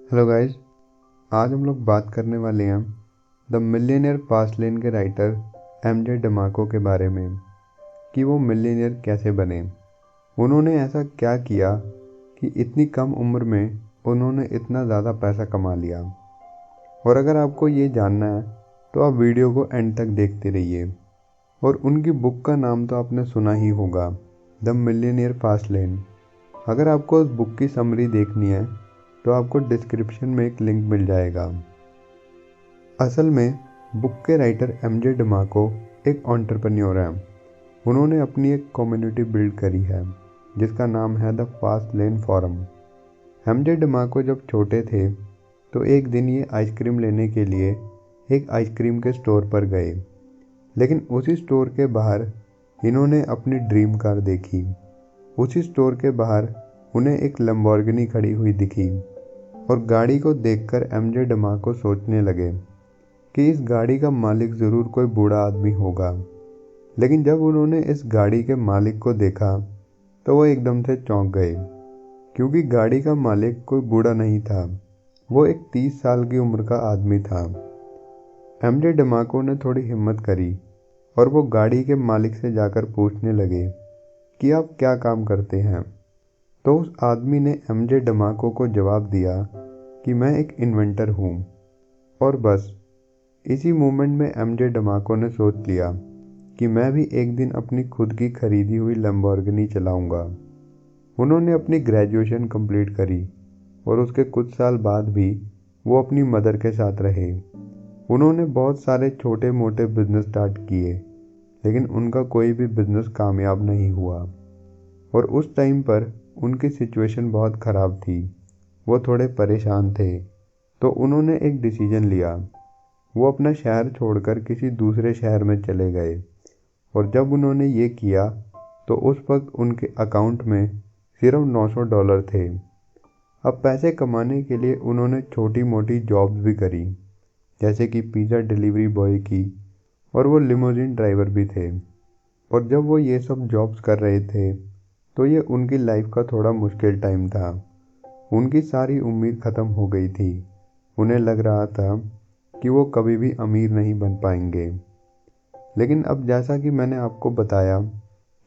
Hello guys, आज हम लोग बात करने वाले हैं द मिलियनेयर फास्ट लेन के राइटर एमजे डमाको के बारे में कि वो मिलियनेयर कैसे बने। उन्होंने ऐसा क्या किया कि इतनी कम उम्र में उन्होंने इतना ज़्यादा पैसा कमा लिया। और अगर आपको ये जानना है तो आप वीडियो को एंड तक देखते रहिए। और उनकी बुक का नाम तो आपने सुना ही होगा, द मिलियनेयर फास्ट लेन। अगर आपको उस बुक की समरी देखनी है तो आपको डिस्क्रिप्शन में एक लिंक मिल जाएगा। असल में बुक के राइटर एमजे डमाको एक एंटरप्रेन्योर हैं। उन्होंने अपनी एक कम्युनिटी बिल्ड करी है जिसका नाम है the fast lane forum. MJ DeMarco जब छोटे थे तो एक दिन ये आइसक्रीम लेने के लिए एक आइसक्रीम के स्टोर पर गए, लेकिन उसी स्टोर के बाहर इन्होंने अपनी ड्रीम कार देखी। उसी स्टोर के बाहर उन्हें एक लैम्बोर्गिनी खड़ी हुई दिखी और गाड़ी को देखकर एमजे डमाको सोचने लगे कि इस गाड़ी का मालिक ज़रूर कोई बूढ़ा आदमी होगा। लेकिन जब उन्होंने इस गाड़ी के मालिक को देखा तो वो एकदम से चौंक गए, क्योंकि गाड़ी का मालिक कोई बूढ़ा नहीं था, वो एक 30 साल की उम्र का आदमी था। एमजे डमाको ने थोड़ी हिम्मत करी और वो गाड़ी के मालिक से जाकर पूछने लगे कि आप क्या काम करते हैं। तो उस आदमी ने एमजे डमाको को जवाब दिया कि मैं एक इन्वेंटर हूँ। और बस इसी मोमेंट में एमजे डमाको ने सोच लिया कि मैं भी एक दिन अपनी खुद की खरीदी हुई लैम्बोर्गिनी चलाऊंगा। उन्होंने अपनी ग्रेजुएशन कंप्लीट करी और उसके कुछ साल बाद भी वो अपनी मदर के साथ रहे। उन्होंने बहुत सारे छोटे मोटे बिजनेस स्टार्ट किए, लेकिन उनका कोई भी बिजनेस कामयाब नहीं हुआ। और उस टाइम पर उनकी सिचुएशन बहुत ख़राब थी, वो थोड़े परेशान थे। तो उन्होंने एक डिसीजन लिया, वो अपना शहर छोड़कर किसी दूसरे शहर में चले गए। और जब उन्होंने ये किया तो उस वक्त उनके अकाउंट में सिर्फ $900 थे। अब पैसे कमाने के लिए उन्होंने छोटी मोटी जॉब्स भी करी, जैसे कि पिज़्ज़ा डिलीवरी बॉय की, और वो लिमोजिन ड्राइवर भी थे। और जब वो ये सब जॉब्स कर रहे थे तो ये उनकी लाइफ का थोड़ा मुश्किल टाइम था। उनकी सारी उम्मीद ख़त्म हो गई थी। उन्हें लग रहा था कि वो कभी भी अमीर नहीं बन पाएंगे। लेकिन अब जैसा कि मैंने आपको बताया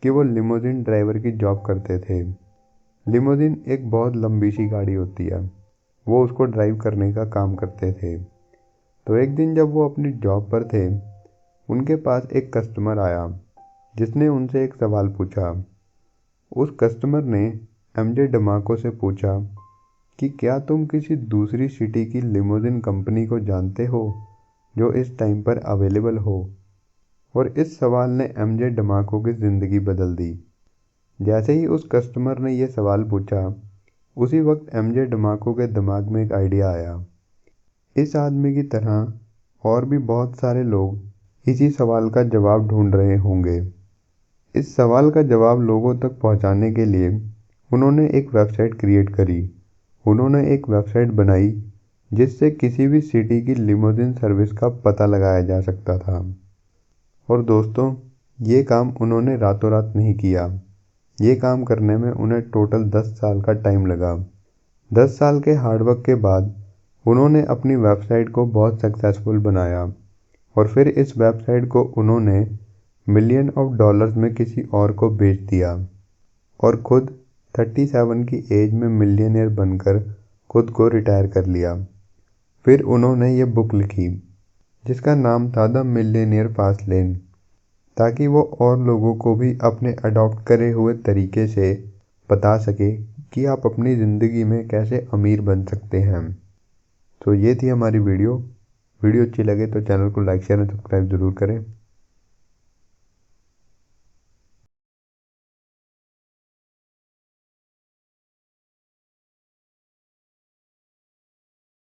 कि वो लिमोजिन ड्राइवर की जॉब करते थे। लिमोजिन एक बहुत लंबी सी गाड़ी होती है, वो उसको ड्राइव करने का काम करते थे। तो एक दिन जब वो अपनी जॉब पर थे, उनके पास एक कस्टमर आया जिसने उनसे एक सवाल पूछा। उस कस्टमर ने एमजे डमाको से पूछा कि क्या तुम किसी दूसरी सिटी की लिमोजिन कंपनी को जानते हो जो इस टाइम पर अवेलेबल हो। और इस सवाल ने एमजे डमाको की ज़िंदगी बदल दी। जैसे ही उस कस्टमर ने यह सवाल पूछा, उसी वक्त एमजे डमाको के दिमाग में एक आइडिया आया। इस आदमी की तरह और भी बहुत सारे लोग इसी सवाल का जवाब ढूंढ रहे होंगे। इस सवाल का जवाब लोगों तक पहुंचाने के लिए उन्होंने एक वेबसाइट क्रिएट करी। उन्होंने एक वेबसाइट बनाई जिससे किसी भी सिटी की लिमोजिन सर्विस का पता लगाया जा सकता था। और दोस्तों, ये काम उन्होंने रातों रात नहीं किया। ये काम करने में उन्हें टोटल 10 साल का टाइम लगा। 10 साल के हार्डवर्क के बाद उन्होंने अपनी वेबसाइट को बहुत सक्सेसफुल बनाया। और फिर इस वेबसाइट को उन्होंने $1,000,000 में किसी और को बेच दिया और खुद 37 की एज में मिलियनेयर बनकर खुद को रिटायर कर लिया। फिर उन्होंने ये बुक लिखी जिसका नाम था द मिलियनेयर फास्ट लेन, ताकि वो और लोगों को भी अपने अडॉप्ट करे हुए तरीके से बता सके कि आप अपनी ज़िंदगी में कैसे अमीर बन सकते हैं। तो ये थी हमारी वीडियो अच्छी लगे तो चैनल को लाइक शेयर और सब्सक्राइब ज़रूर करें।